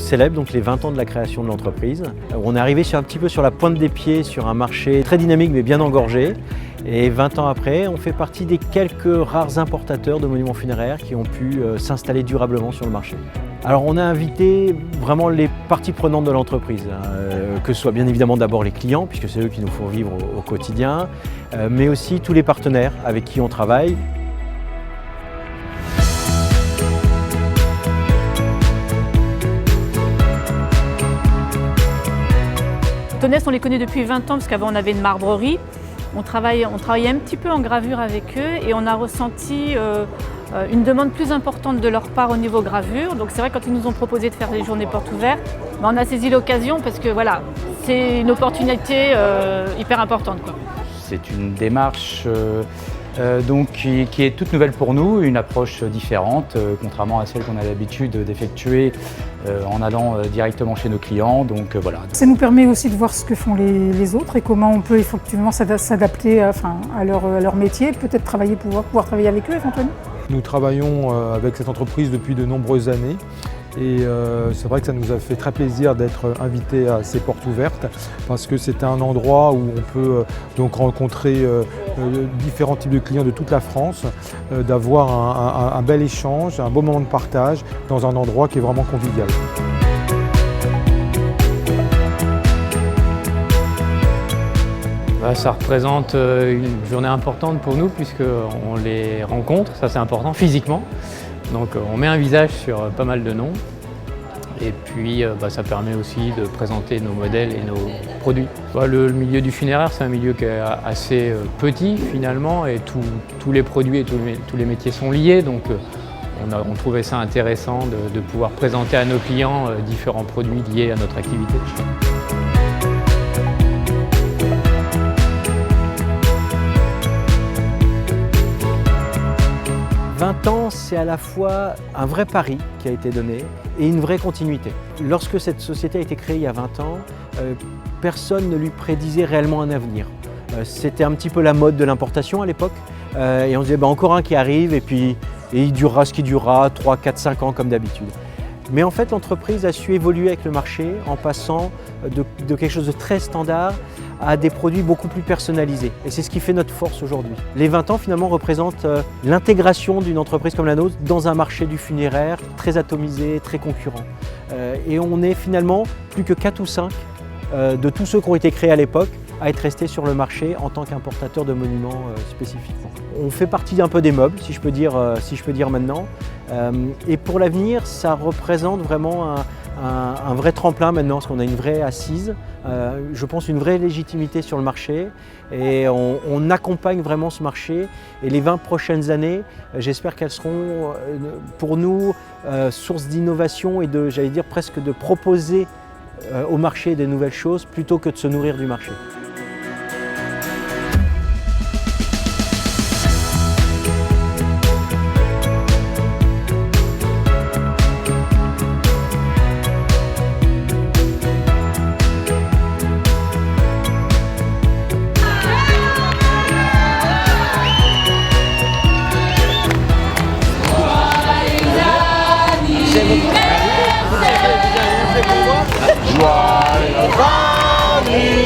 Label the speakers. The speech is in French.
Speaker 1: célèbre donc les 20 ans de la création de l'entreprise. On est arrivé un petit peu sur la pointe des pieds sur un marché très dynamique mais bien engorgé. Et 20 ans après, on fait partie des quelques rares importateurs de monuments funéraires qui ont pu s'installer durablement sur le marché. Alors on a invité vraiment les parties prenantes de l'entreprise, que ce soit bien évidemment d'abord les clients, puisque c'est eux qui nous font vivre au quotidien, mais aussi tous les partenaires avec qui on travaille.
Speaker 2: Tonnes, on les connaît depuis 20 ans parce qu'avant on avait une marbrerie. On travaillait un petit peu en gravure avec eux et on a ressenti une demande plus importante de leur part au niveau gravure. Donc c'est vrai, quand ils nous ont proposé de faire des journées portes ouvertes, on a saisi l'occasion parce que voilà, c'est une opportunité hyper importante, quoi.
Speaker 3: C'est une démarche qui est toute nouvelle pour nous, une approche différente, contrairement à celle qu'on a l'habitude d'effectuer en allant directement chez nos clients. Donc voilà.
Speaker 4: Ça nous permet aussi de voir ce que font les autres et comment on peut effectivement s'adapter à leur métier, peut-être pouvoir travailler avec eux éventuellement.
Speaker 5: Nous travaillons avec cette entreprise depuis de nombreuses années et c'est vrai que ça nous a fait très plaisir d'être invités à ces portes ouvertes parce que c'est un endroit où on peut donc rencontrer différents types de clients de toute la France, d'avoir un bel échange, un beau moment de partage dans un endroit qui est vraiment convivial.
Speaker 6: Ça représente une journée importante pour nous puisqu'on les rencontre, ça c'est important, physiquement. Donc on met un visage sur pas mal de noms et puis ça permet aussi de présenter nos modèles et nos produits. Le milieu du funéraire, c'est un milieu qui est assez petit finalement et tous les produits et tous les métiers sont liés. Donc on trouvait ça intéressant de pouvoir présenter à nos clients différents produits liés à notre activité.
Speaker 1: 20 ans, c'est à la fois un vrai pari qui a été donné et une vraie continuité. Lorsque cette société a été créée il y a 20 ans, personne ne lui prédisait réellement un avenir. C'était un petit peu la mode de l'importation à l'époque et on se disait encore un qui arrive et il durera ce qui durera, 3, 4, 5 ans comme d'habitude. Mais en fait, l'entreprise a su évoluer avec le marché en passant de quelque chose de très standard à des produits beaucoup plus personnalisés. Et c'est ce qui fait notre force aujourd'hui. Les 20 ans finalement représentent l'intégration d'une entreprise comme la nôtre dans un marché du funéraire très atomisé, très concurrent. Et on est finalement plus que 4 ou 5 de tous ceux qui ont été créés à l'époque à être restés sur le marché en tant qu'importateur de monuments spécifiquement. On fait partie un peu des meubles, si je peux dire maintenant. Et pour l'avenir, ça représente vraiment un vrai tremplin maintenant, parce qu'on a une vraie assise, je pense une vraie légitimité sur le marché et on accompagne vraiment ce marché. Et les 20 prochaines années, j'espère qu'elles seront pour nous source d'innovation et j'allais dire presque de proposer au marché des nouvelles choses plutôt que de se nourrir du marché.
Speaker 7: Joyeux